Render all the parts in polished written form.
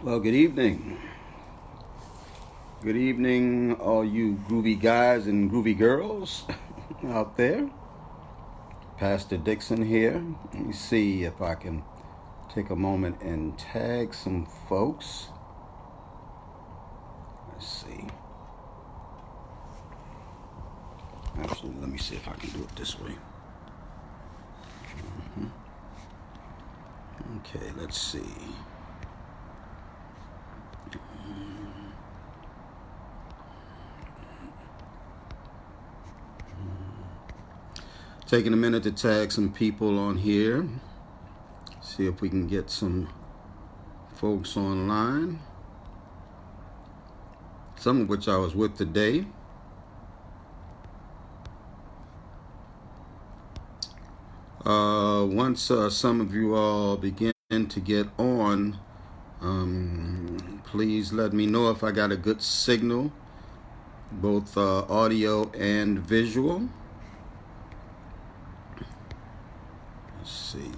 Well, good evening. Good evening, all you groovy guys and groovy girls out there. Pastor Dixon here. Let me see if I can take a moment and tag some folks. Let's see. Actually, let me see if I can do it this way. Okay, let's see. Taking a minute to tag some people on here. See if we can get some folks online. Some of which I was with today. Once some of you all begin to get on, please let me know if I got a good signal, both audio and visual. Let's see.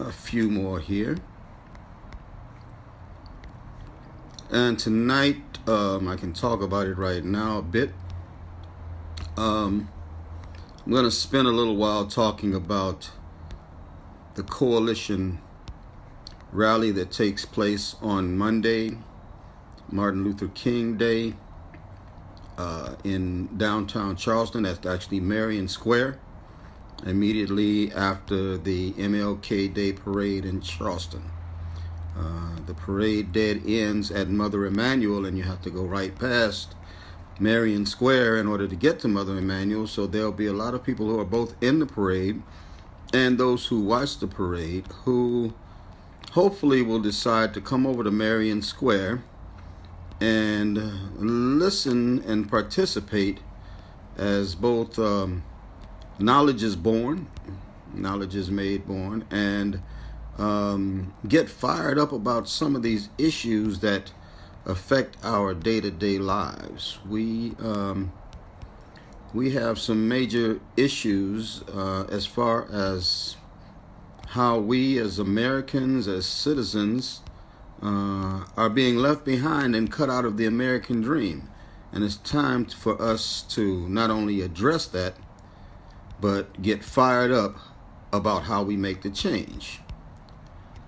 A few more here. And tonight, I can talk about it right now a bit. I'm going to spend a little while talking about the coalition rally that takes place on Monday, Martin Luther King Day, in downtown Charleston. That's actually Marion Square, immediately after the MLK Day parade in Charleston. The parade dead ends at Mother Emanuel, and you have to go right past Marion Square in order to get to Mother Emanuel. So there'll be a lot of people who are both in the parade and those who watch the parade who hopefully will decide to come over to Marion Square and listen and participate as both knowledge is born, knowledge is made born, and get fired up about some of these issues that affect our day-to-day lives. We have some major issues as far as how we as Americans, as citizens, are being left behind and cut out of the American dream. And it's time for us to not only address that, but get fired up about how we make the change.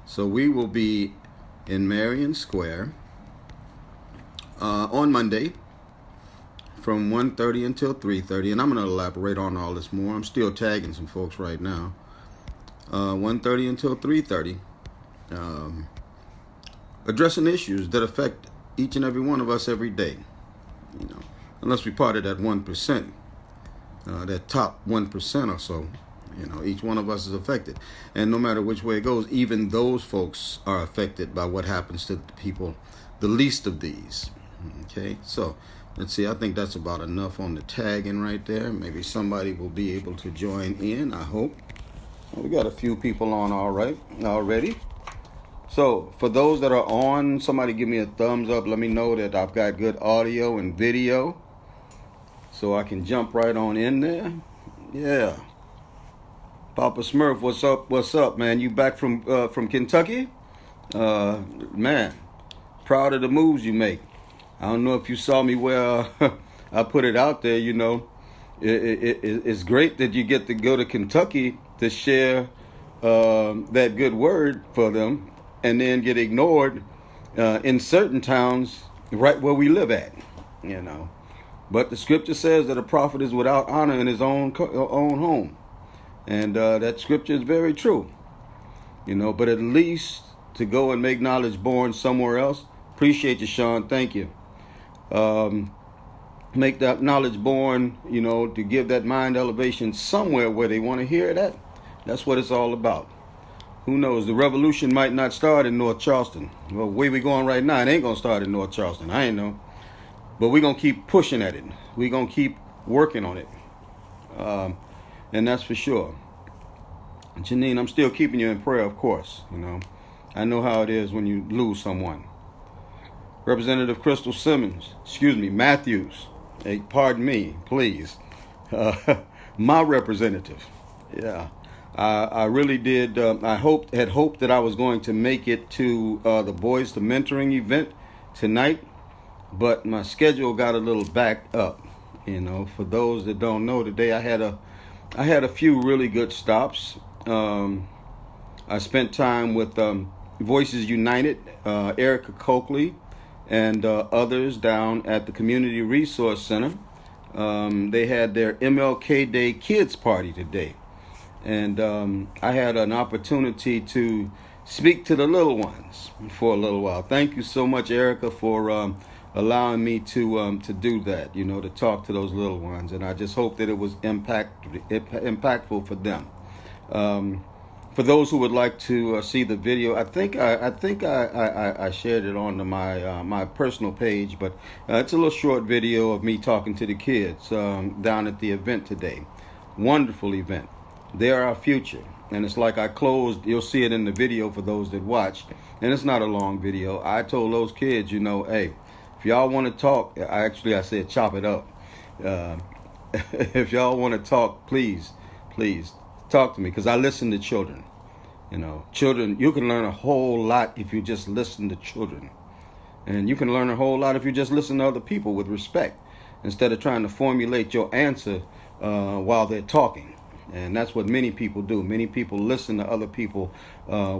So we will be in Marion Square on Monday from 1:30 until 3:30, and I'm going to elaborate on all this more. I'm still tagging some folks right now. 1:30 until 3:30, addressing issues that affect each and every one of us every day. You know, unless we part of that 1%, that top 1% or so. You know, each one of us is affected. And no matter which way it goes, even those folks are affected by what happens to the people, the least of these. Okay, so let's see. I think that's about enough on the tagging right there. Maybe somebody will be able to join in, I hope. Well, we got a few people on all right already. So for those that are on, somebody give me a thumbs up. Let me know that I've got good audio and video so I can jump right on in there. Yeah. Papa Smurf, what's up? What's up, man? You back from Kentucky? Man, proud of the moves you make. I don't know if you saw me where I put it out there. You know, it's great that you get to go to Kentucky to share that good word for them, and then get ignored in certain towns right where we live at. You know, but the scripture says that a prophet is without honor in his own home. And that scripture is very true, you know, but at least to go and make knowledge born somewhere else. Appreciate you, Sean. Thank you. Make that knowledge born, you know, to give that mind elevation somewhere where they want to hear it at. That's what it's all about. Who knows? The revolution might not start in North Charleston. Well, where we going right now, it ain't going to start in North Charleston. I ain't know. But we're going to keep pushing at it. We're going to keep working on it. And that's for sure. Janine, I'm still keeping you in prayer, of course. You know, I know how it is when you lose someone. Representative Crystal Matthews. Hey, pardon me, please. my representative. Yeah, I really did. Had hoped that I was going to make it to the Boys to Mentoring event tonight, but my schedule got a little backed up. For those that don't know, today I had a few really good stops. I spent time with Voices United, Erica Coakley, and others down at the Community Resource Center. They had their MLK Day Kids Party today. And I had an opportunity to speak to the little ones for a little while. Thank you so much, Erica, for allowing me to do that, to talk to those little ones. And I just hope that it was impactful for them. For those who would like to see the video, I think I shared it on my personal page, but it's a little short video of me talking to the kids down at the event today. Wonderful event. They're our future. And it's like I closed, you'll see it in the video for those that watch, and it's not a long video. I told those kids, hey, if y'all want to talk, I said chop it up. If y'all want to talk, please talk to me, because I listen to children. Children, you can learn a whole lot if you just listen to children. And you can learn a whole lot if you just listen to other people with respect, instead of trying to formulate your answer while they're talking. And that's what many people do. Many people listen to other people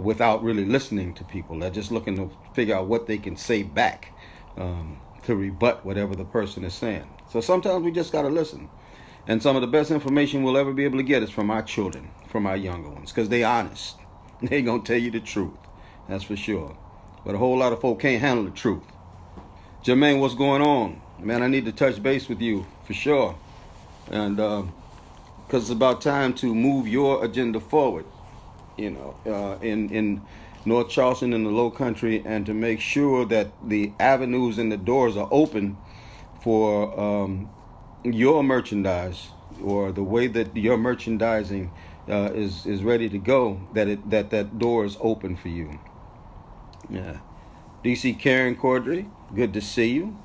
without really listening to people. They're just looking to figure out what they can say back to rebut whatever the person is saying. So sometimes we just got to listen. And some of the best information we'll ever be able to get is from our children, from our younger ones, because they're honest. They're going to tell you the truth. That's for sure. But a whole lot of folk can't handle the truth. Jermaine, what's going on? Man, I need to touch base with you for sure. And because it's about time to move your agenda forward, in North Charleston and the Low Country, and to make sure that the avenues and the doors are open for your merchandise, or the way that your merchandising is ready to go, that door is open for you. Yeah. DC Karen Cordry, good to see you.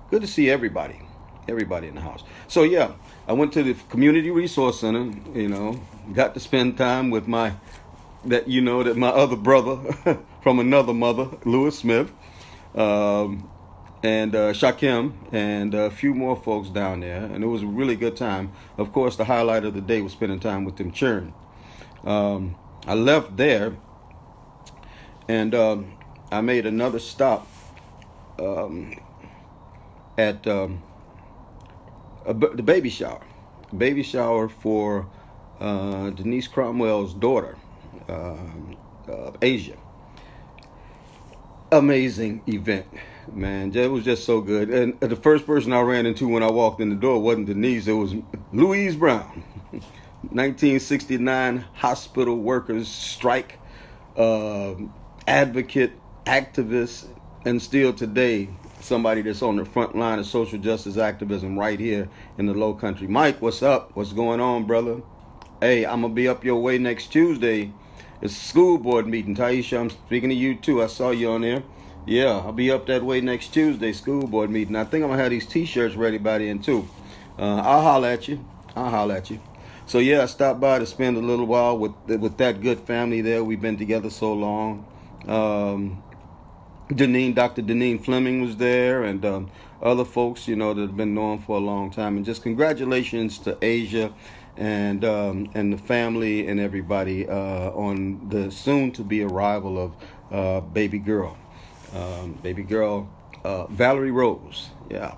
Good to see everybody in the house. So yeah, I went to the Community Resource Center, got to spend time with my other brother from another mother, Louis Smith, and Shakim, and a few more folks down there, and it was a really good time. Of course, the highlight of the day was spending time with them children. I left there, and I made another stop at the baby shower for Denise Cromwell's daughter, Asia. Amazing event, man. It was just so good. And the first person I ran into when I walked in the door wasn't Denise, it was Louise Brown. 1969 hospital workers strike, advocate, activist, and still today somebody that's on the front line of social justice activism right here in the Low Country. Mike, what's up? What's going on, brother? Hey, I'm going to be up your way next Tuesday. It's a school board meeting. Taisha, I'm speaking to you too. I saw you on there. Yeah, I'll be up that way next Tuesday, school board meeting. I think I'm going to have these t-shirts ready by then too. I'll holler at you. So yeah, I stopped by to spend a little while with that good family there. We've been together so long. Dr. Deneen Fleming was there, and other folks, that have been known for a long time. And just congratulations to Asia and the family and everybody on the soon-to-be arrival of baby girl, Valerie Rose. Yeah.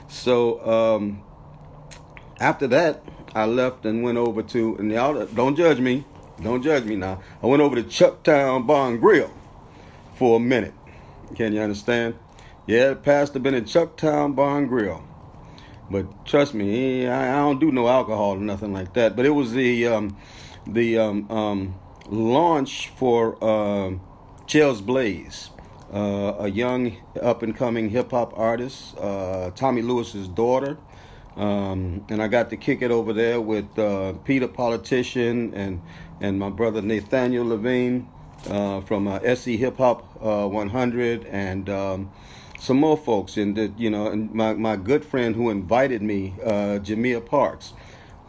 So after that, I left and went over to, and y'all don't judge me now. I went over to Chucktown Bar and Grill for a minute. Can you understand? Yeah, the pastor been in Chucktown Bar and Grill. But trust me, I don't do no alcohol or nothing like that. But it was the launch for Chels Blaze, a young up-and-coming hip-hop artist, Tommy Lewis's daughter. And I got to kick it over there with Peter Politician and my brother Nathaniel Levine from SE Hip Hop 100, and some more folks, and my good friend who invited me, Jamia Parks,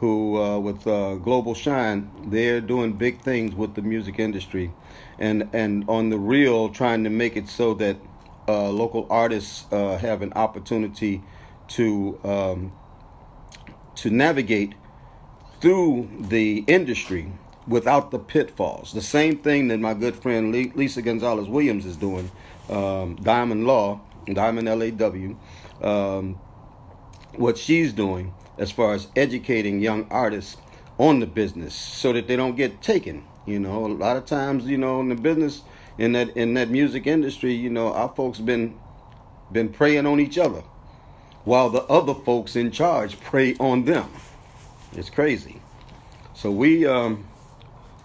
who with Global Shine, they're doing big things with the music industry, and on the real, trying to make it so that local artists have an opportunity to navigate through the industry without the pitfalls. The same thing that my good friend Lisa Gonzalez Williams is doing, Diamond Law, Diamond LAW, what she's doing as far as educating young artists on the business so that they don't get taken. You know, a lot of times, you know, in the business, in that music industry, you know, our folks been preying on each other while the other folks in charge prey on them. It's crazy. So we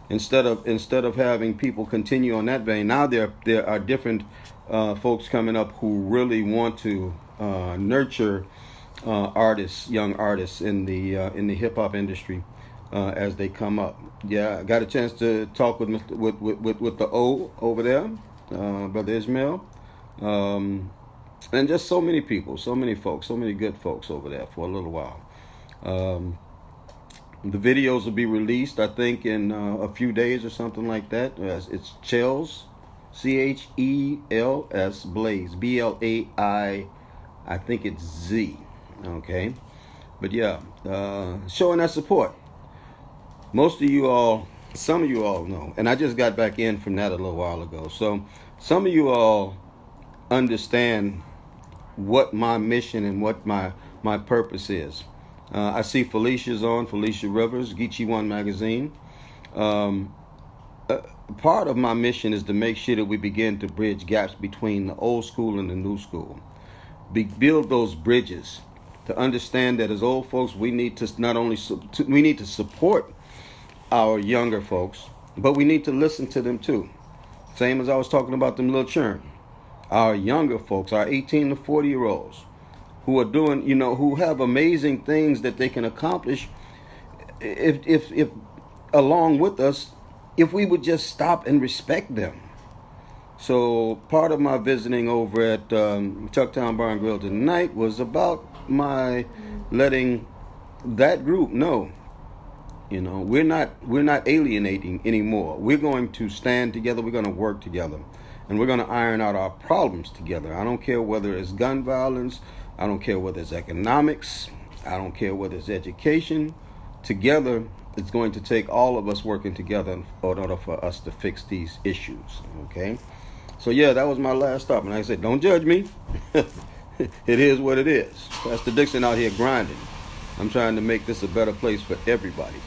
instead of having people continue on that vein, now there are different folks coming up who really want to nurture artists, young artists in the hip hop industry as they come up. Yeah, I got a chance to talk with the O over there, Brother Ismail, and just so many people, so many folks, so many good folks over there for a little while. The videos will be released, I think, in a few days or something like that. It's Chels, CHELS, Blaze, BLAI, I think it's Z. Okay, but yeah, showing that support. Most of you all, some of you all know, and I just got back in from that a little while ago. So some of you all understand what my mission and what my purpose is. I see Felicia's on, Felicia Rivers, Geechee One Magazine. Part of my mission is to make sure that we begin to bridge gaps between the old school and the new school. Build those bridges to understand that as old folks, we need to not only we need to support our younger folks, but we need to listen to them too. Same as I was talking about them little children. Our younger folks, our 18 to 40-year-olds, who are doing, you know, who have amazing things that they can accomplish if along with us, if we would just stop and respect them. So part of my visiting over at Chucktown Bar and Grill tonight was about my letting that group know, you know, we're not alienating anymore. We're going to stand together. We're going to work together, and we're going to iron out our problems together. I don't care whether it's gun violence. I don't care whether it's economics. I don't care whether it's education. Together, it's going to take all of us working together in order for us to fix these issues. Okay? So yeah, that was my last stop. And like I said, don't judge me. It is what it is. Pastor Dixon out here grinding. I'm trying to make this a better place for everybody.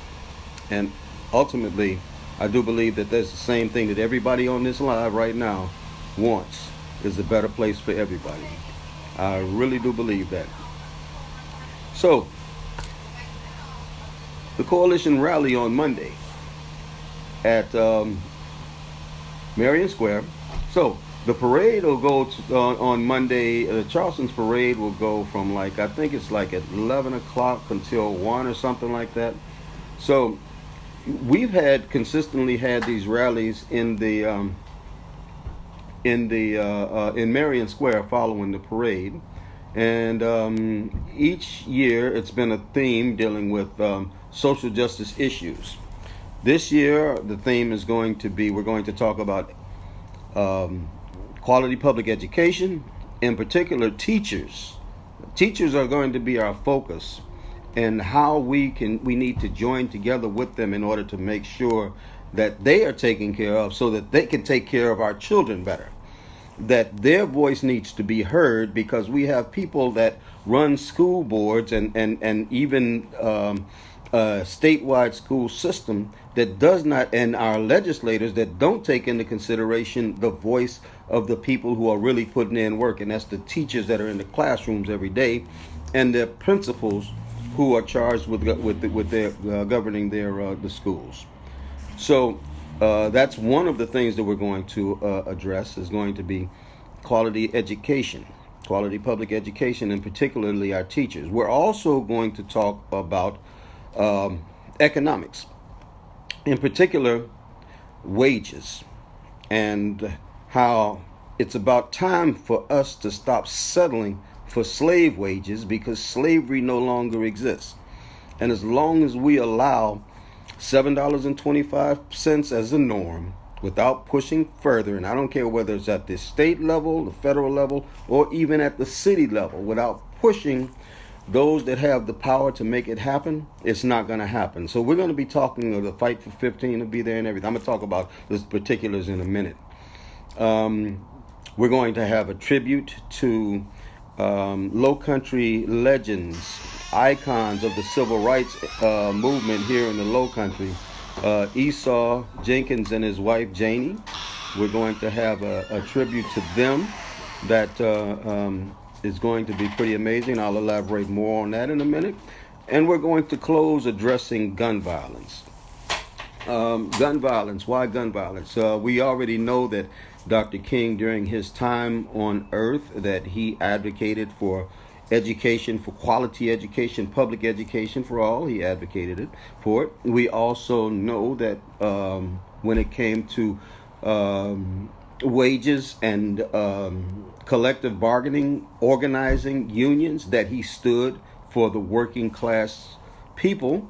And ultimately, I do believe that that's the same thing that everybody on this live right now wants, is a better place for everybody. I really do believe that. So, the coalition rally on Monday at Marion Square. So, the parade will go on Monday. Charleston's parade will go from I think it's at 11 o'clock until 1 or something like that. So, we've consistently had these rallies in Marion Square following the parade, and each year it's been a theme dealing with social justice issues. This year the theme is going to be, we're going to talk about quality public education, in particular teachers. Teachers are going to be our focus, and how we need to join together with them in order to make sure that they are taken care of so that they can take care of our children better. That their voice needs to be heard, because we have people that run school boards and even a statewide school system that does not, and our legislators that don't take into consideration the voice of the people who are really putting in work, and that's the teachers that are in the classrooms every day, and the principals who are charged with their governing the schools. So that's one of the things that we're going to address, is going to be quality education, quality public education, and particularly our teachers. We're also going to talk about economics, in particular wages, and how it's about time for us to stop settling for slave wages, because slavery no longer exists. And as long as we allow $7.25 as a norm without pushing further, and I don't care whether it's at the state level, the federal level, or even at the city level, without pushing those that have the power to make it happen, it's not going to happen. So we're going to be talking of the fight for 15 to be there and everything. I'm going to talk about the particulars in a minute. We're going to have a tribute to Low Country legends, icons of the civil rights movement here in the Low Country. Esau Jenkins and his wife Janie. We're going to have a tribute to them that is going to be pretty amazing. I'll elaborate more on that in a minute. And we're going to close addressing gun violence. Gun violence. Why gun violence? We already know that Dr. King, during his time on earth, that he advocated for education, for quality education, public education for all. He advocated for it. We also know that when it came to wages and collective bargaining, organizing unions, that he stood for the working class people.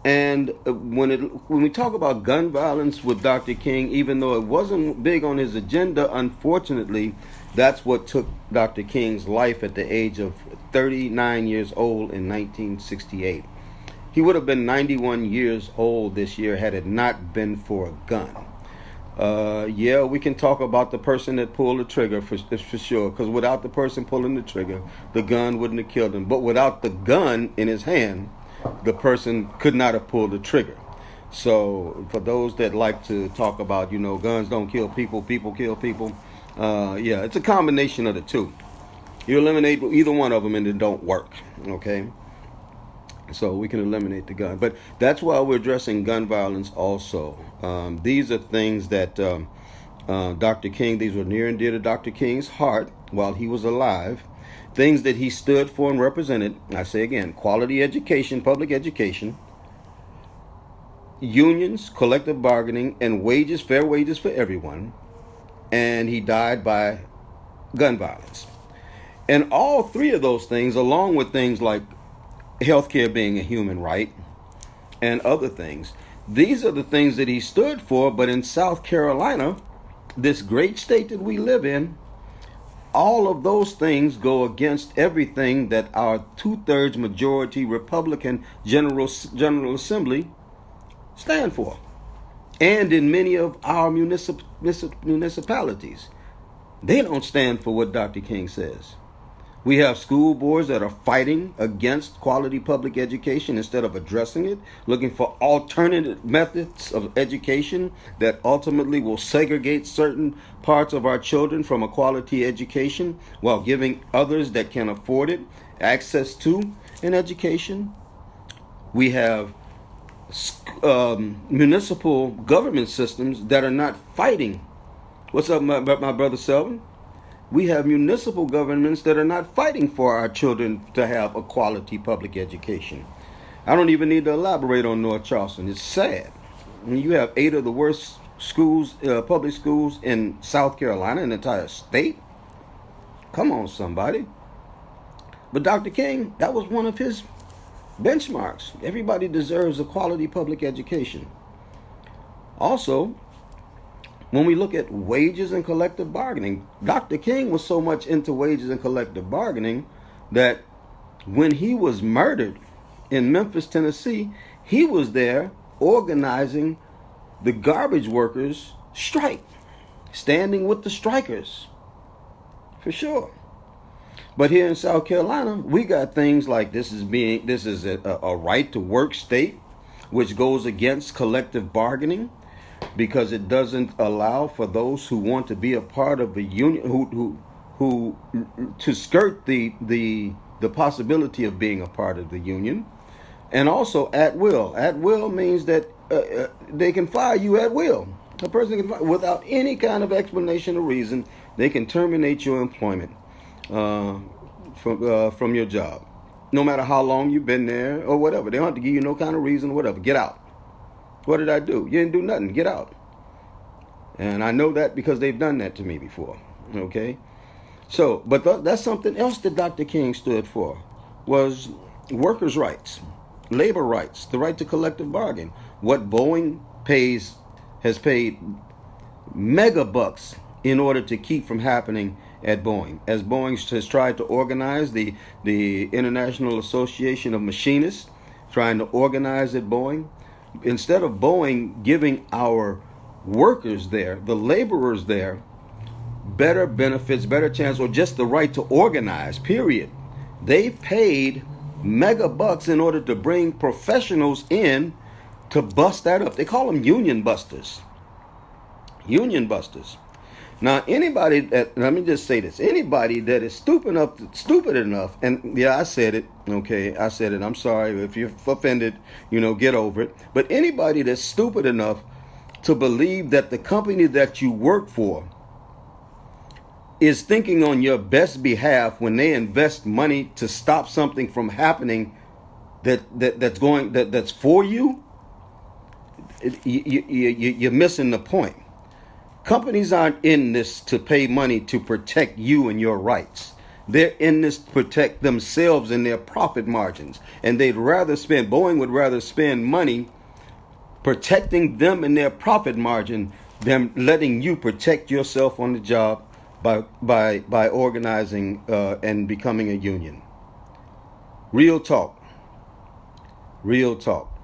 And when we talk about gun violence with Dr. King, even though it wasn't big on his agenda, unfortunately, that's what took Dr. King's life at the age of 39 years old in 1968. He would have been 91 years old this year had it not been for a gun. Yeah, we can talk about the person that pulled the trigger for sure, because without the person pulling the trigger, the gun wouldn't have killed him. But without the gun in his hand, the person could not have pulled the trigger. So for those that like to talk about, guns don't kill people, people kill people, yeah, it's a combination of the two. You eliminate either one of them and it don't work, okay? So we can eliminate the gun. But that's why we're addressing gun violence also. These are things that Dr. King, these were near and dear to Dr. King's heart while he was alive. Things that he stood for and represented. I say again, quality education, public education, unions, collective bargaining, and wages, fair wages for everyone. And he died by gun violence. And all three of those things, along with things like healthcare being a human right and other things, these are the things that he stood for. But in South Carolina, this great state that we live in, all of those things go against everything that our 2/3 majority Republican General Assembly stand for. And in many of our municipalities, they don't stand for what Dr. King says. We have school boards that are fighting against quality public education instead of addressing it, looking for alternative methods of education that ultimately will segregate certain parts of our children from a quality education while giving others that can afford it access to an education. We have municipal government systems that are not fighting. What's up, my brother Selvin? We have municipal governments that are not fighting for our children to have a quality public education. I don't even need to elaborate on North Charleston. It's sad. I mean, you have 8 of the worst schools, public schools in South Carolina, an entire state. Come on, somebody. But Dr. King, that was one of his benchmarks. Everybody deserves a quality public education. Also, when we look at wages and collective bargaining, Dr. King was so much into wages and collective bargaining that when he was murdered in Memphis, Tennessee, he was there organizing the garbage workers' strike, standing with the strikers, for sure. But here in South Carolina, we got things like this is a right to work state, which goes against collective bargaining, because it doesn't allow for those who want to be a part of a union, who to skirt the possibility of being a part of the union. And also at will. At will means that they can fire you at will. A person can fire without any kind of explanation or reason. They can terminate your employment from your job, no matter how long you've been there or whatever. They don't have to give you no kind of reason or whatever. Get out. What did I do? You didn't do nothing. Get out. And I know that because they've done that to me before. Okay? So, but that's something else that Dr. King stood for, was workers' rights. labor rights, the right to collective bargain. What Boeing has paid mega bucks in order to keep from happening at Boeing. As Boeing has tried to organize the International Association of Machinists, trying to organize at Boeing, instead of Boeing giving our workers there, the laborers there, better benefits, better chance, or just the right to organize, period, they paid mega bucks in order to bring professionals in to bust that up. They call them union busters. Union busters. Now, anybody that, let me just say this, anybody that is stupid enough, and yeah, I said it, okay, I said it, I'm sorry if you're offended, get over it, but anybody that's stupid enough to believe that the company that you work for is thinking on your best behalf when they invest money to stop something from happening that's for you, you're missing the point. Companies aren't in this to pay money to protect you and your rights. They're in this to protect themselves and their profit margins. And Boeing would rather spend money protecting them and their profit margin than letting you protect yourself on the job by organizing and becoming a union. Real talk. Real talk.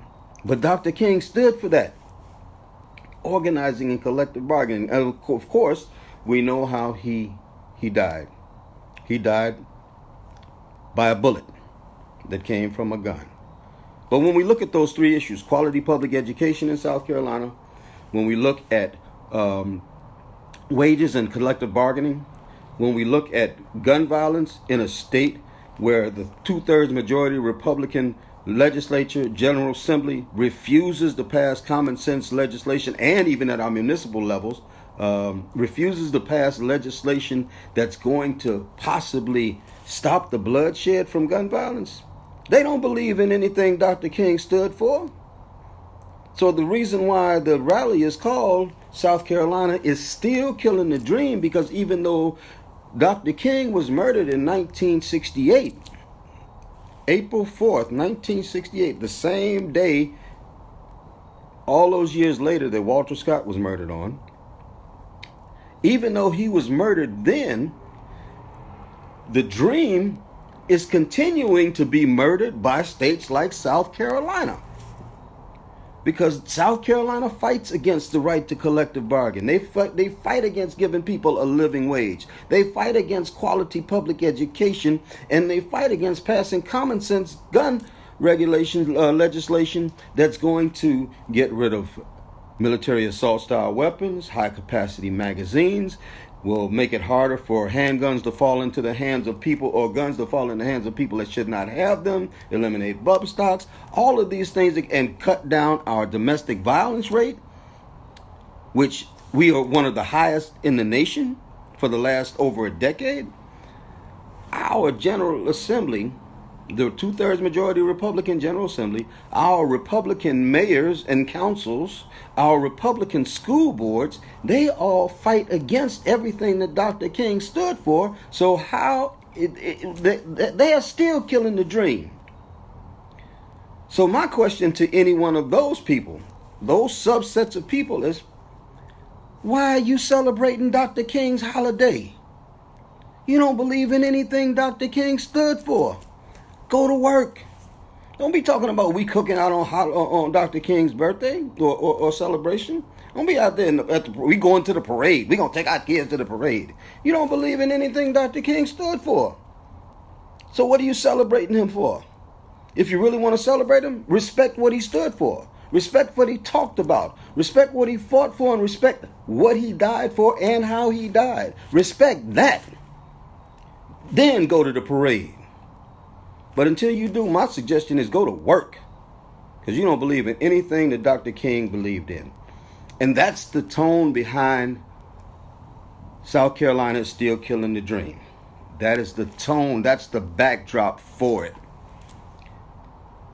But Dr. King stood for that. Organizing and collective bargaining. And of course, we know how he died. He died by a bullet that came from a gun. But when we look at those three issues, quality public education in South Carolina, when we look at wages and collective bargaining, when we look at gun violence in a state where the 2/3 majority Republican legislature, General Assembly, refuses to pass common sense legislation, and even at our municipal levels, refuses to pass legislation that's going to possibly stop the bloodshed from gun violence. They don't believe in anything Dr. King stood for. So the reason why the rally is called South Carolina is still killing the dream, because even though Dr. King was murdered in 1968, April 4th, 1968, the same day, all those years later, that Walter Scott was murdered on. Even though he was murdered then, the dream is continuing to be murdered by states like South Carolina. Because South Carolina fights against the right to collective bargain. They fight against giving people a living wage. They fight against quality public education, and they fight against passing common sense gun legislation that's going to get rid of military assault style weapons, high capacity magazines, will make it harder for handguns to fall into the hands of people, or guns to fall in the hands of people that should not have them, eliminate bump stocks, all of these things, and cut down our domestic violence rate, which we are one of the highest in the nation for the last over a decade. Our General Assembly, the 2/3 majority Republican General Assembly, our Republican mayors and councils, our Republican school boards, they all fight against everything that Dr. King stood for. So they are still killing the dream. So my question to any one of those people, those subsets of people, is, why are you celebrating Dr. King's holiday? You don't believe in anything Dr. King stood for. Go to work. Don't be talking about we cooking out on Dr. King's birthday or celebration. Don't be out there we going to the parade. We gonna take our kids to the parade. You don't believe in anything Dr. King stood for. So what are you celebrating him for? If you really want to celebrate him, respect what he stood for. Respect what he talked about. Respect what he fought for, and respect what he died for and how he died. Respect that. Then go to the parade. But until you do, my suggestion is go to work, because you don't believe in anything that Dr. King believed in. And that's the tone behind South Carolina is still killing the dream. That is the tone. That's the backdrop for it.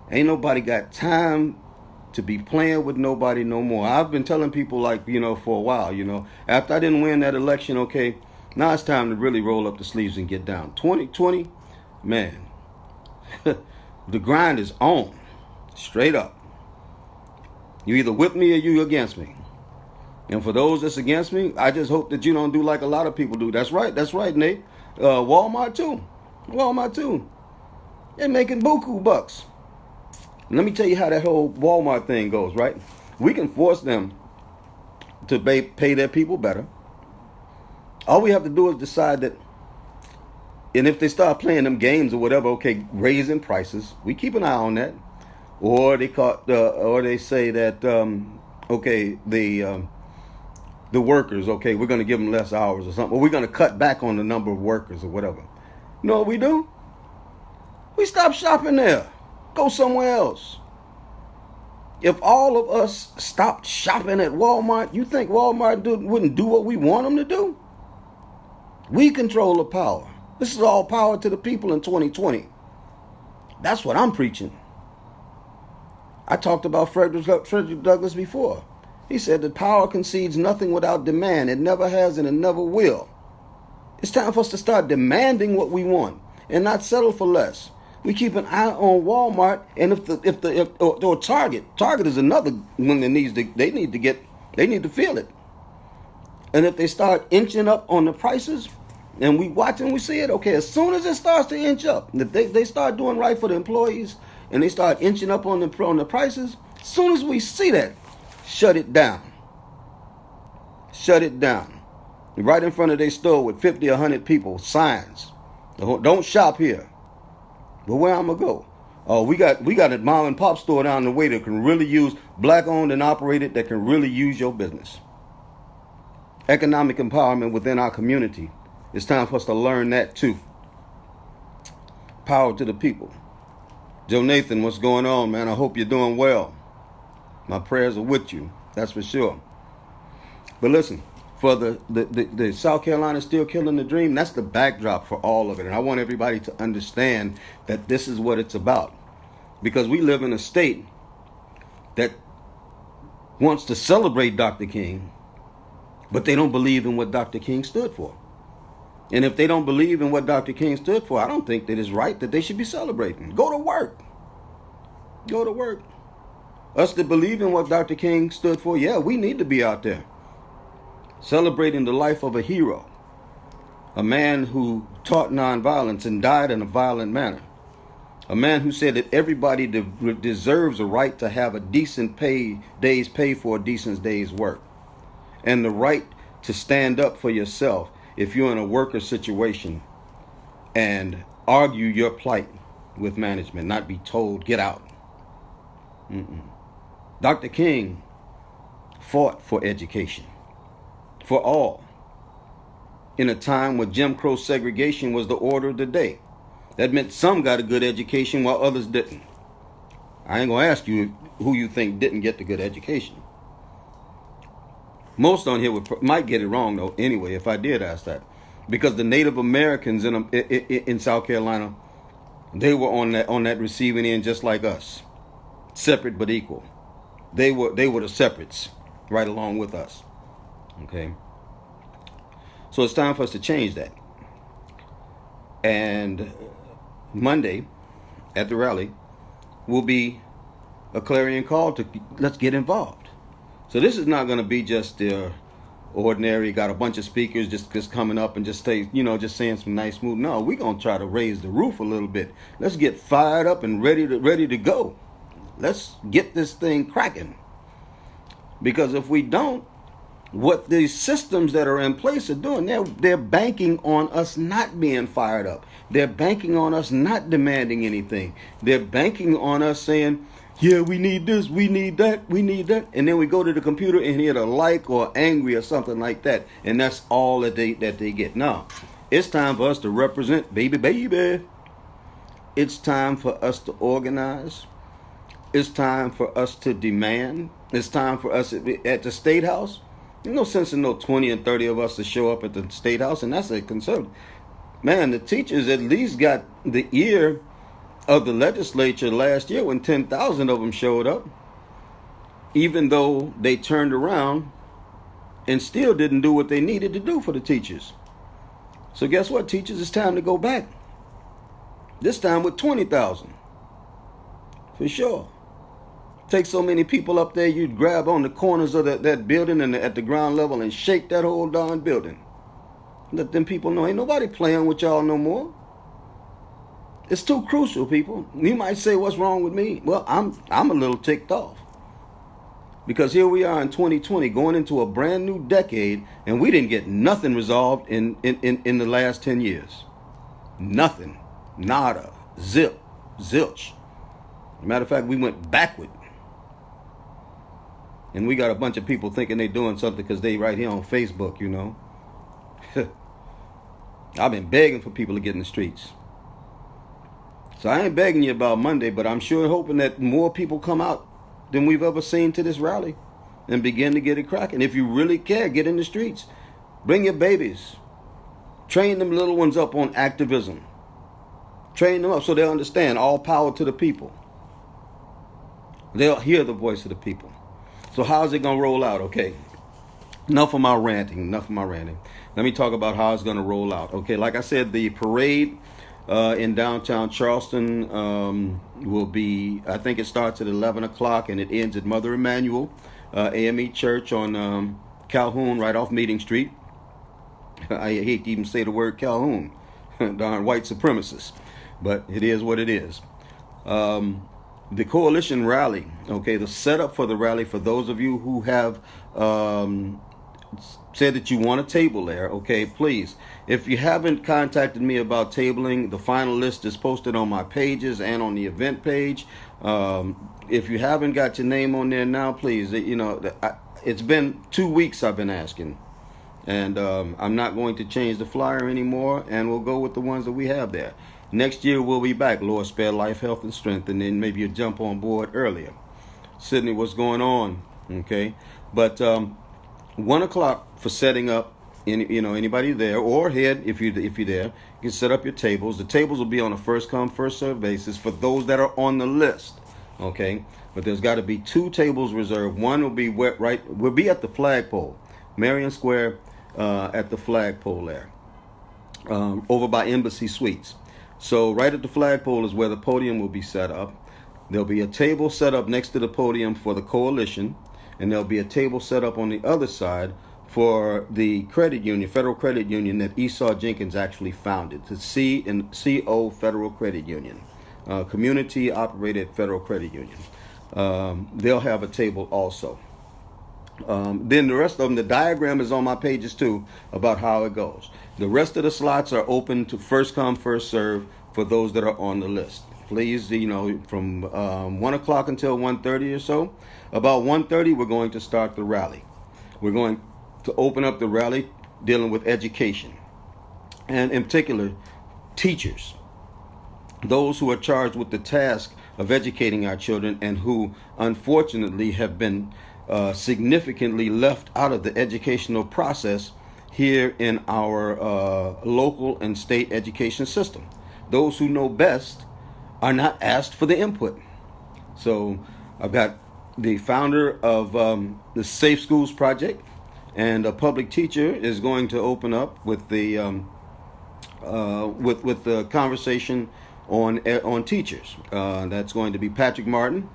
Ain't nobody got time to be playing with nobody no more. I've been telling people, for a while, after I didn't win that election, okay, now it's time to really roll up the sleeves and get down. 2020, man. The grind is on. Straight up. You either with me or you against me. And for those that's against me, I just hope that you don't do like a lot of people do. That's right, Nate. Walmart too. They're making buku bucks. Let me tell you how that whole Walmart thing goes, right? We can force them to pay their people better. All we have to do is decide that, and if they start playing them games or whatever, okay, raising prices, we keep an eye on that. Or they say that, okay, the workers, okay, we're going to give them less hours or something. Or we're going to cut back on the number of workers or whatever. You know what we do? We stop shopping there. Go somewhere else. If all of us stopped shopping at Walmart, you think Walmart wouldn't do what we want them to do? We control the power. This is all power to the people in 2020. That's what I'm preaching. I talked about Frederick Douglass before. He said that power concedes nothing without demand. It never has and it never will. It's time for us to start demanding what we want and not settle for less. We keep an eye on Walmart, and or Target is another one that they need to feel it. And if they start inching up on the prices, and we watch and we see it, okay, as soon as it starts to inch up, if they start doing right for the employees and they start inching up on the prices, as soon as we see that, shut it down. Shut it down. Right in front of their store with 50 or 100 people, signs. Don't shop here. But where I'm going to go? Oh, we got a mom and pop store down the way that can really use, black owned and operated, that can really use your business. Economic empowerment within our community. It's time for us to learn that too. Power to the people. Joe Nathan, what's going on, man? I hope you're doing well. My prayers are with you. That's for sure. But listen, for the South Carolina still killing the dream, that's the backdrop for all of it. And I want everybody to understand that this is what it's about. Because we live in a state that wants to celebrate Dr. King, but they don't believe in what Dr. King stood for. And if they don't believe in what Dr. King stood for, I don't think that it's right that they should be celebrating. Go to work. Go to work. Us that believe in what Dr. King stood for, yeah, we need to be out there celebrating the life of a hero, a man who taught nonviolence and died in a violent manner, a man who said that everybody deserves a right to have a decent day's pay for a decent day's work, and the right to stand up for yourself if you're in a worker situation and argue your plight with management, not be told, get out. Dr. King fought for education. For all, in a time when Jim Crow segregation was the order of the day. That meant some got a good education while others didn't. I ain't gonna ask you who you think didn't get the good education. Most on here might get it wrong though. Anyway, if I did ask that, because the Native Americans in South Carolina, they were on that receiving end just like us, separate but equal. They were the separates, right along with us. Okay, so it's time for us to change that. And Monday at the rally will be a clarion call to let's get involved. So this is not going to be just the ordinary, got a bunch of speakers just coming up and just just saying some nice smooth. No, we're going to try to raise the roof a little bit. Let's get fired up and ready to go. Let's get this thing cracking. Because if we don't, what these systems that are in place are doing, they're banking on us not being fired up. They're banking on us not demanding anything. They're banking on us saying, yeah, we need this, we need that, we need that. And then we go to the computer and hit a like or angry or something like that. And that's all that they get. Now, it's time for us to represent, baby. It's time for us to organize. It's time for us to demand. It's time for us at the State House. There's no sense in 20 and 30 of us to show up at the State House, and that's a concern. Man, the teachers at least got the ear of the legislature last year when 10,000 of them showed up, even though they turned around and still didn't do what they needed to do for the teachers. So guess what, teachers? It's time to go back. This time with 20,000. For sure. take so many people up there, you'd grab on the corners of that building and at the ground level and shake that whole darn building. Let them people know ain't nobody playing with y'all no more. It's too crucial, people. You might say, what's wrong with me? Well, I'm a little ticked off. Because here we are in 2020 going into a brand new decade, and we didn't get nothing resolved in the last 10 years. Nothing. Nada. Zip. Zilch. Matter of fact, we went backward. And we got a bunch of people thinking they're doing something because they right here on Facebook, you know. I've been begging for people to get in the streets. So I ain't begging you about Monday, but I'm sure hoping that more people come out than we've ever seen to this rally and begin to get it cracking. If you really care, get in the streets. Bring your babies. Train them little ones up on activism. Train them up so they'll understand all power to the people. They'll hear the voice of the people. So how's it going to roll out? Okay. Enough of my ranting. Let me talk about how it's going to roll out. Okay, like I said, the parade in downtown Charleston will be, I think it starts at 11 o'clock and it ends at Mother Emanuel AME Church on Calhoun, right off Meeting Street. I hate to even say the word Calhoun, darn white supremacists, but it is what it is. The coalition rally, okay, the setup for the rally, for those of you who have said that you want a table there, okay, please, if you haven't contacted me about tabling, the final list is posted on my pages and on the event page. If you haven't got your name on there now, please, you know, it's been 2 weeks I've been asking, and I'm not going to change the flyer anymore, and we'll go with the ones that we have there. Next year we'll be back, Lord spare life, health, and strength, and then maybe you'll jump on board earlier. Sydney, what's going on? Okay, but 1 o'clock for setting up. Anybody there or head, if you're there, you can set up your tables. The tables will be on a first come first served basis for those that are on the list. Okay, but there's got to be 2 tables reserved. One will be we'll be at the flagpole, Marion Square, at the flagpole there, over by Embassy Suites. So right at the flagpole is where the podium will be set up. There'll be a table set up next to the podium for the coalition, and there'll be a table set up on the other side for the credit union, Federal Credit Union, that Esau Jenkins actually founded, the CO Federal Credit Union, community operated Federal Credit Union. They'll have a table also. Then the rest of them, the diagram is on my pages too about how it goes. The rest of the slots are open to first come, first serve for those that are on the list. Please, from 1 o'clock until 1:30 or so. About 1:30, we're going to start the rally. We're going to open up the rally dealing with education, and in particular, teachers, those who are charged with the task of educating our children and who unfortunately have been significantly left out of the educational process here in our local and state education system. Those who know best are not asked for the input. So I've got the founder of the Safe Schools Project, and a public teacher is going to open up with the with the conversation on teachers. That's going to be Patrick Martin.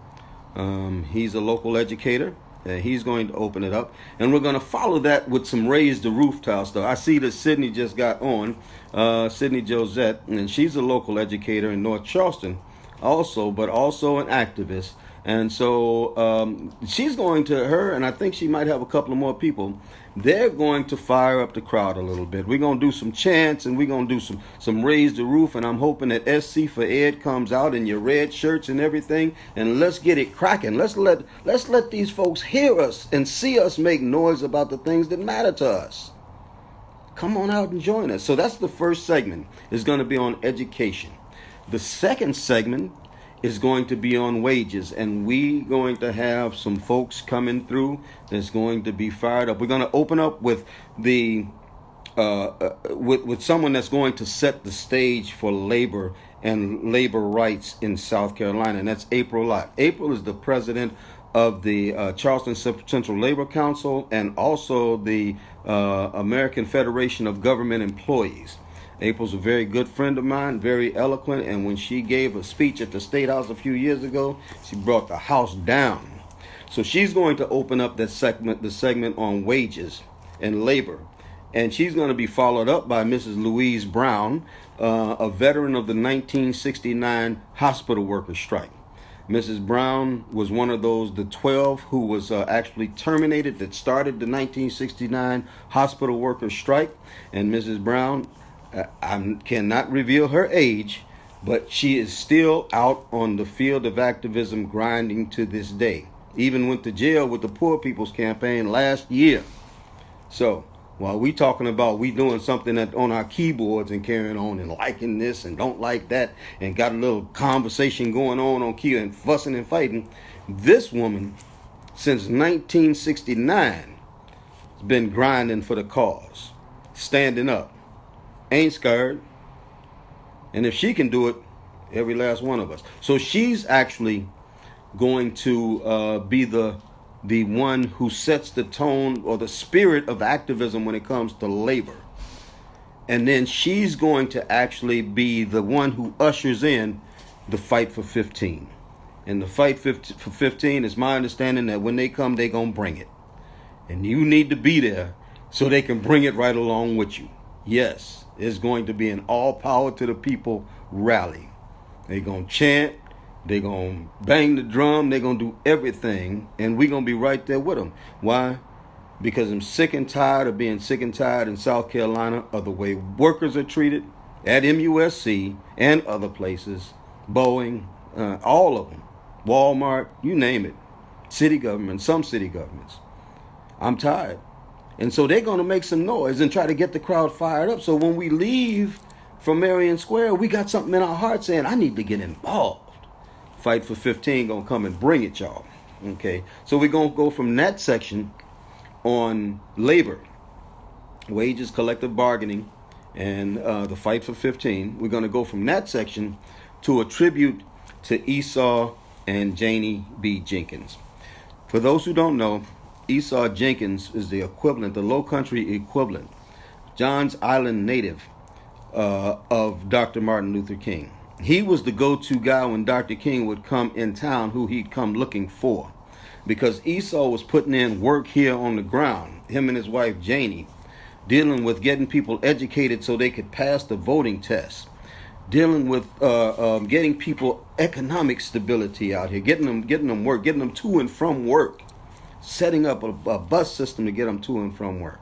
He's a local educator. He's going to open it up, and we're going to follow that with some raise the roof tile stuff. I see that Sydney just got on, Sydney Josette, and she's a local educator in North Charleston also, but also an activist. And so she's going to, and I think she might have a couple of more people, they're going to fire up the crowd a little bit. We're going to do some chants, and we're going to do some raise the roof, and I'm hoping that SC for Ed comes out in your red shirts and everything, and let's get it cracking. Let's let these folks hear us and see us make noise about the things that matter to us. Come on out and join us. So that's the first segment, is going to be on education. The second segment is going to be on wages, and we going to have some folks coming through that's going to be fired up. We're going to open up with the with someone that's going to set the stage for labor and labor rights in South Carolina, and that's April Lott. April is the president of the Charleston Central Labor Council and also the American Federation of Government Employees. April's a very good friend of mine, very eloquent, and when she gave a speech at the State House a few years ago, she brought the house down. So she's going to open up the segment on wages and labor. And she's going to be followed up by Mrs. Louise Brown, a veteran of the 1969 hospital workers strike. Mrs. Brown was one of the 12 who was actually terminated that started the 1969 hospital workers strike. And Mrs. Brown, I cannot reveal her age, but she is still out on the field of activism grinding to this day. Even went to jail with the Poor People's Campaign last year. So while we talking about we doing something on our keyboards and carrying on and liking this and don't like that and got a little conversation going on key and fussing and fighting, this woman since 1969 has been grinding for the cause, standing up, ain't scared. And if she can do it, every last one of us. So she's actually going to be the one who sets the tone or the spirit of activism when it comes to labor. And then she's going to actually be the one who ushers in the fight for 15. And the fight for 15 is my understanding that when they come, they're going to bring it. And you need to be there so they can bring it right along with you. Yes, it's going to be an all power to the people rally. They're going to chant. They're going to bang the drum. They're going to do everything. And we're going to be right there with them. Why? Because I'm sick and tired of being sick and tired in South Carolina of the way workers are treated at MUSC and other places. Boeing, all of them. Walmart, you name it. City government, some city governments. I'm tired. And so they're going to make some noise and try to get the crowd fired up. So when we leave from Marion Square, we got something in our heart saying, I need to get involved. Fight for 15 gonna come and bring it, y'all. Okay, so we're gonna go from that section on labor, wages, collective bargaining, and the fight for 15. We're gonna go from that section to a tribute to Esau and Janie B. Jenkins. For those who don't know, Esau Jenkins is the equivalent, the Low Country equivalent, Johns Island native of Dr. Martin Luther King. He was the go-to guy when Dr. King would come in town, who he'd come looking for. Because Esau was putting in work here on the ground, him and his wife Janie, dealing with getting people educated so they could pass the voting test, dealing with getting people economic stability out here, getting them work, getting them to and from work, setting up a bus system to get them to and from work.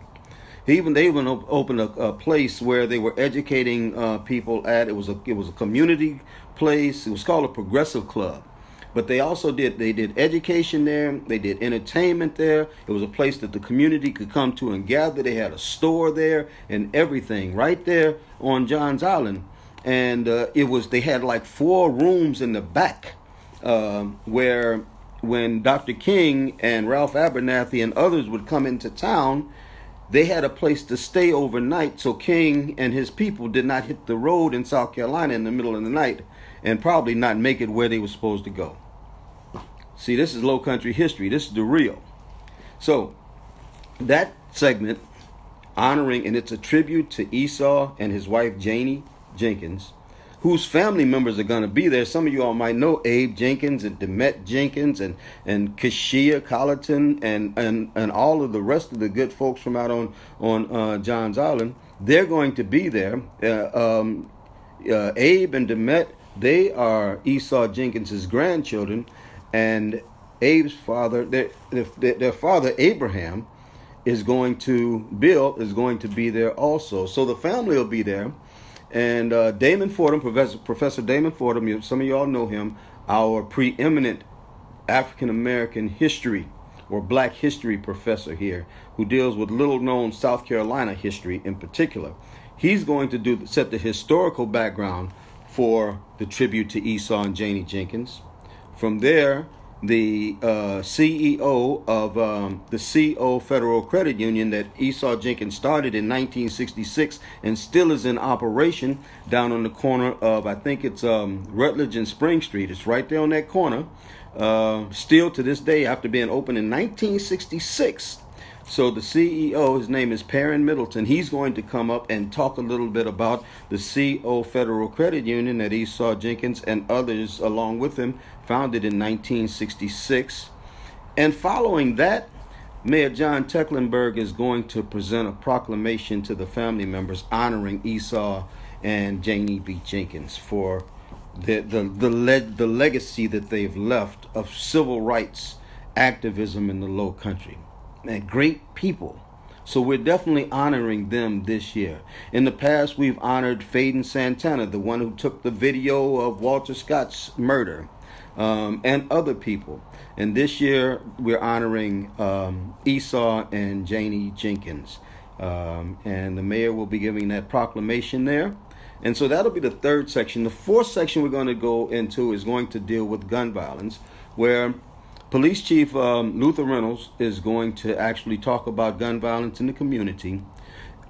They even opened a place where they were educating people at. It was a community place. It was called a progressive club. But they also did education there. They did entertainment there. It was a place that the community could come to and gather. They had a store there and everything right there on Johns Island. And they had like 4 rooms in the back where when Dr. King and Ralph Abernathy and others would come into town, they had a place to stay overnight so King and his people did not hit the road in South Carolina in the middle of the night and probably not make it where they were supposed to go. See, this is Low Country history. This is the real. So that segment honoring, and it's a tribute to Esau and his wife Janie Jenkins, whose family members are going to be there. Some of you all might know Abe Jenkins and Demet Jenkins and Kashia Colleton and all of the rest of the good folks from out on Johns Island. They're going to be there. Abe and Demet, they are Esau Jenkins' grandchildren, and Abe's father, their father Abraham, is going to be there also. So the family will be there. And Damon Fordham, Professor Damon Fordham, some of y'all know him, our preeminent African-American history or Black history professor here, who deals with little-known South Carolina history in particular. He's going to set the historical background for the tribute to Esau and Janie Jenkins. From there, the CEO of the CO Federal Credit Union that Esau Jenkins started in 1966 and still is in operation down on the corner of, I think it's Rutledge and Spring Street. It's right there on that corner. Still to this day, after being opened in 1966, So the CEO, his name is Perrin Middleton, he's going to come up and talk a little bit about the CO Federal Credit Union that Esau Jenkins and others along with him founded in 1966. And following that, Mayor John Tecklenburg is going to present a proclamation to the family members honoring Esau and Janie B. Jenkins for the legacy that they've left of civil rights activism in the Low Country. And great people. So we're definitely honoring them this year. In the past, we've honored Faden Santana, the one who took the video of Walter Scott's murder, and other people. And this year, we're honoring Esau and Janie Jenkins. And the mayor will be giving that proclamation there. And so that'll be the third section. The fourth section we're going to go into is going to deal with gun violence, where Police Chief Luther Reynolds is going to actually talk about gun violence in the community.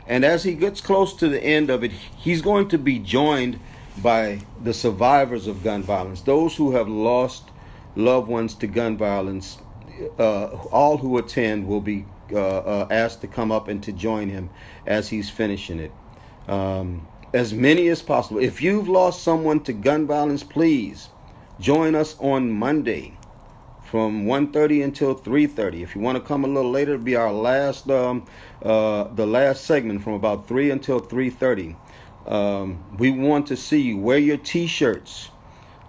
And as he gets close to the end of it, he's going to be joined by the survivors of gun violence, those who have lost loved ones to gun violence. All who attend will be asked to come up and to join him as he's finishing it. As many as possible. If you've lost someone to gun violence, please join us on Monday from 1:30 until 3:30. If you want to come a little later, it'll be our last, the last segment from about 3 until 3:30. We want to see you. Wear your T-shirts.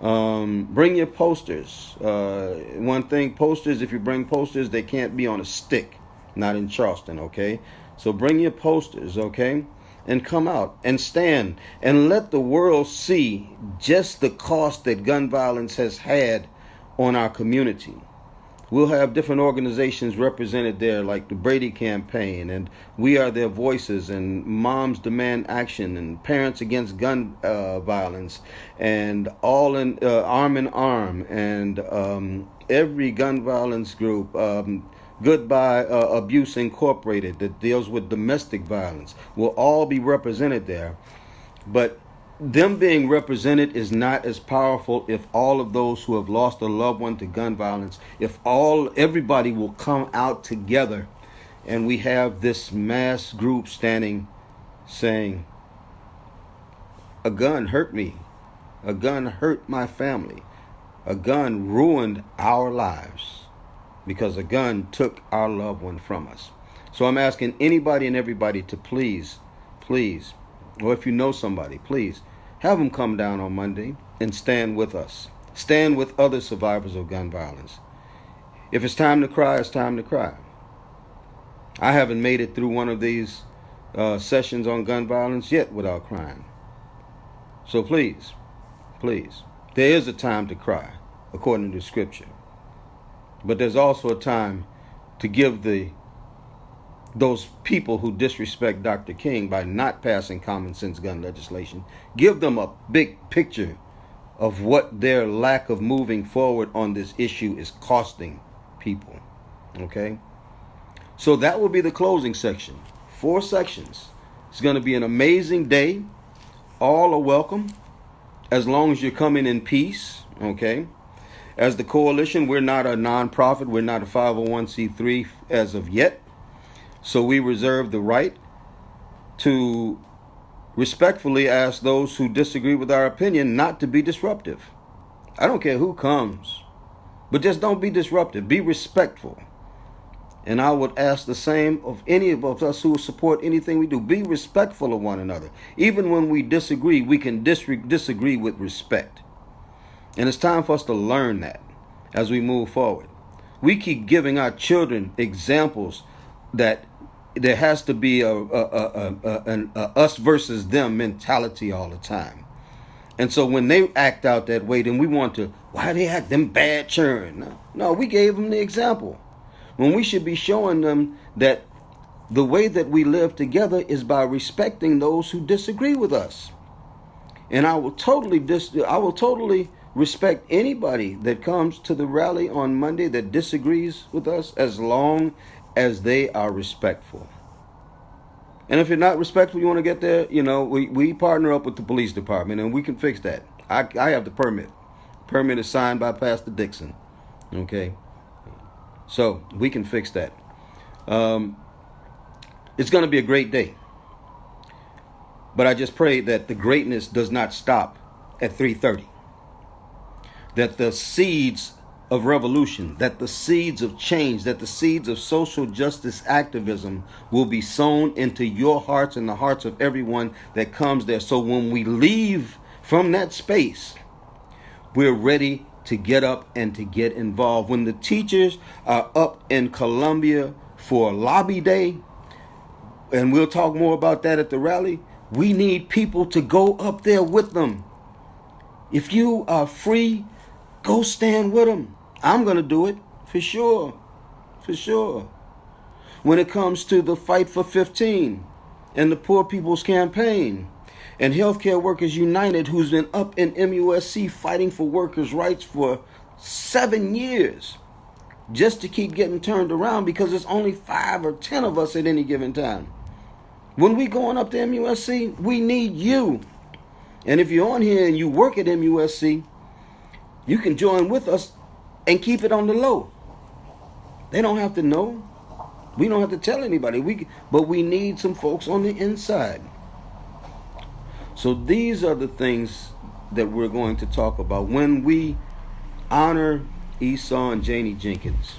Bring your posters. One thing, posters, if you bring posters, they can't be on a stick. Not in Charleston, okay? So bring your posters, okay? And come out and stand and let the world see just the cost that gun violence has had on our community. We'll have different organizations represented there, like the Brady Campaign, and We Are Their Voices, and Moms Demand Action, and Parents Against Gun Violence, and all in Arm in Arm, and every gun violence group, Goodbye Abuse Incorporated, that deals with domestic violence, will all be represented there. But them being represented is not as powerful if all of those who have lost a loved one to gun violence, if everybody will come out together and we have this mass group standing saying, a gun hurt me, a gun hurt my family, a gun ruined our lives because a gun took our loved one from us. So I'm asking anybody and everybody to please, or if you know somebody, please have them come down on Monday and stand with us. Stand with other survivors of gun violence. If it's time to cry, it's time to cry. I haven't made it through one of these sessions on gun violence yet without crying. So please, there is a time to cry, according to Scripture. But there's also a time to give those people who disrespect Dr. King by not passing common sense gun legislation, give them a big picture of what their lack of moving forward on this issue is costing people. Okay? So that will be the closing section. 4 sections. It's going to be an amazing day. All are welcome, as long as you're coming in peace. Okay? As the coalition, we're not a nonprofit. We're not a 501c3 as of yet. So we reserve the right to respectfully ask those who disagree with our opinion not to be disruptive. I don't care who comes, but just don't be disruptive. Be respectful. And I would ask the same of any of us who support anything we do. Be respectful of one another. Even when we disagree, we can disagree with respect. And it's time for us to learn that as we move forward. We keep giving our children examples that there has to be an us versus them mentality all the time. And so when they act out that way, then we want to, why they act them bad churn? No, we gave them the example. When we should be showing them that the way that we live together is by respecting those who disagree with us. And I will totally respect anybody that comes to the rally on Monday that disagrees with us, as long as they are respectful. And if you're not respectful, you want to get there, we partner up with the police department and we can fix that. I have the permit. Permit is signed by Pastor Dixon. Okay? So we can fix that. It's going to be a great day. But I just pray that the greatness does not stop at 3:30. That the seeds of revolution, that the seeds of change, that the seeds of social justice activism will be sown into your hearts and the hearts of everyone that comes there. So when we leave from that space, we're ready to get up and to get involved. When the teachers are up in Columbia for Lobby Day, and we'll talk more about that at the rally, we need people to go up there with them. If you are free, go stand with them. I'm going to do it for sure. For sure. When it comes to the Fight for 15 and the Poor People's Campaign and Healthcare Workers United, who's been up in MUSC fighting for workers' rights for 7 years just to keep getting turned around because there's only 5 or 10 of us at any given time. When we going up to MUSC, we need you. And if you're on here and you work at MUSC, you can join with us and keep it on the low. They don't have to know. We don't have to tell anybody. But we need some folks on the inside. So these are the things that we're going to talk about when we honor Esau and Janie Jenkins.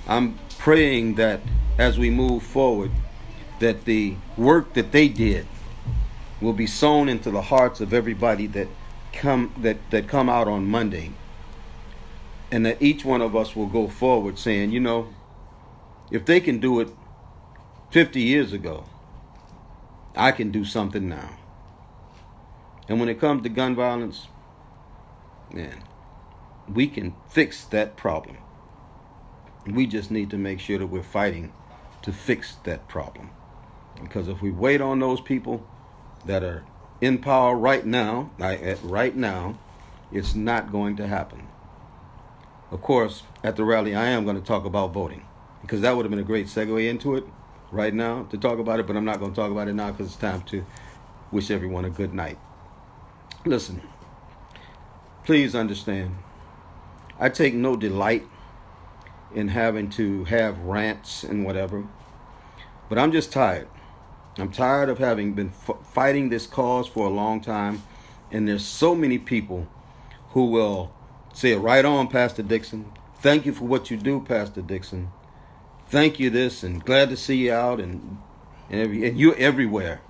I'm praying that as we move forward, that the work that they did will be sown into the hearts of everybody that come out on Monday. And that each one of us will go forward saying, you know, if they can do it 50 years ago, I can do something now. And when it comes to gun violence, man, we can fix that problem. We just need to make sure that we're fighting to fix that problem. Because if we wait on those people that are in power right now, it's not going to happen. Of course, at the rally, I am going to talk about voting, because that would have been a great segue into it right now to talk about it, but I'm not going to talk about it now because it's time to wish everyone a good night. Listen, please understand, I take no delight in having to have rants and whatever, but I'm just tired. I'm tired of having been fighting this cause for a long time, and there's so many people who will say, right on, Pastor Dixon. Thank you for what you do, Pastor Dixon. Thank you this, and glad to see you out, and you're everywhere.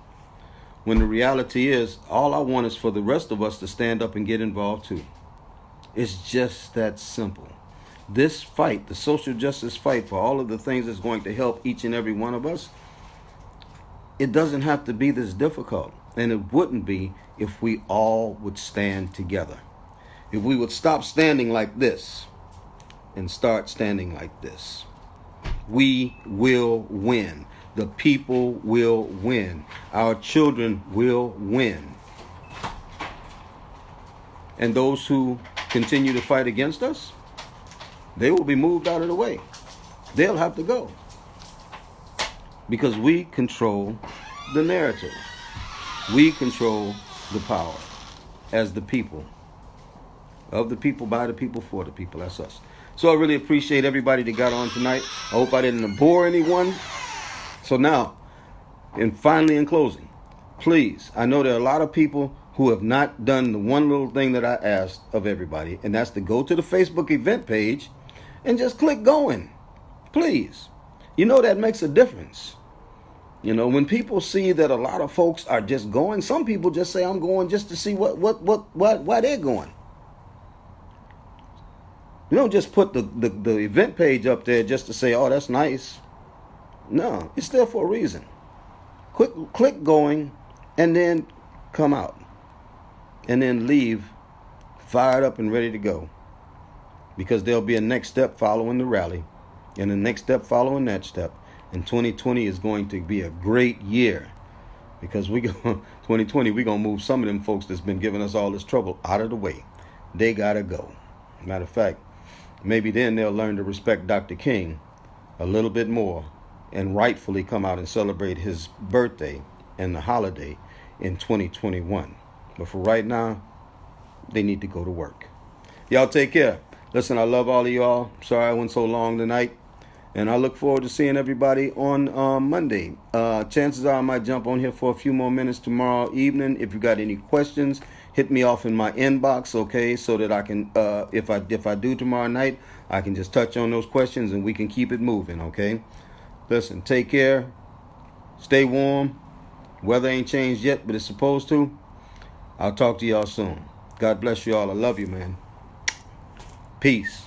When the reality is, all I want is for the rest of us to stand up and get involved too. It's just that simple. This fight, the social justice fight for all of the things that's going to help each and every one of us, it doesn't have to be this difficult. And it wouldn't be if we all would stand together. If we would stop standing like this and start standing like this, we will win. The people will win. Our children will win. And those who continue to fight against us, they will be moved out of the way. They'll have to go. Because we control the narrative. We control the power as the people. Of the people, by the people, for the people. That's us. So I really appreciate everybody that got on tonight. I hope I didn't bore anyone. So now, and finally in closing, please, I know there are a lot of people who have not done the one little thing that I asked of everybody, and that's to go to the Facebook event page and just click going. Please. You know that makes a difference. You know, when people see that a lot of folks are just going, some people just say, I'm going just to see why they're going. You don't just put the event page up there just to say, oh, that's nice. No, it's there for a reason. Click going and then come out. And then leave fired up and ready to go. Because there'll be a next step following the rally. And the next step following that step. And 2020 is going to be a great year. Because 2020, we're going to move some of them folks that's been giving us all this trouble out of the way. They got to go. Matter of fact, maybe then they'll learn to respect Dr. King a little bit more and rightfully come out and celebrate his birthday and the holiday in 2021. But for right now, they need to go to work. Y'all take care. Listen, I love all of y'all. Sorry I went so long tonight. And I look forward to seeing everybody on Monday. Chances are I might jump on here for a few more minutes tomorrow evening. If you got any questions, hit me off in my inbox, okay, so that I can, if I do tomorrow night, I can just touch on those questions and we can keep it moving, okay? Listen, take care. Stay warm. Weather ain't changed yet, but it's supposed to. I'll talk to y'all soon. God bless you all. I love you, man. Peace.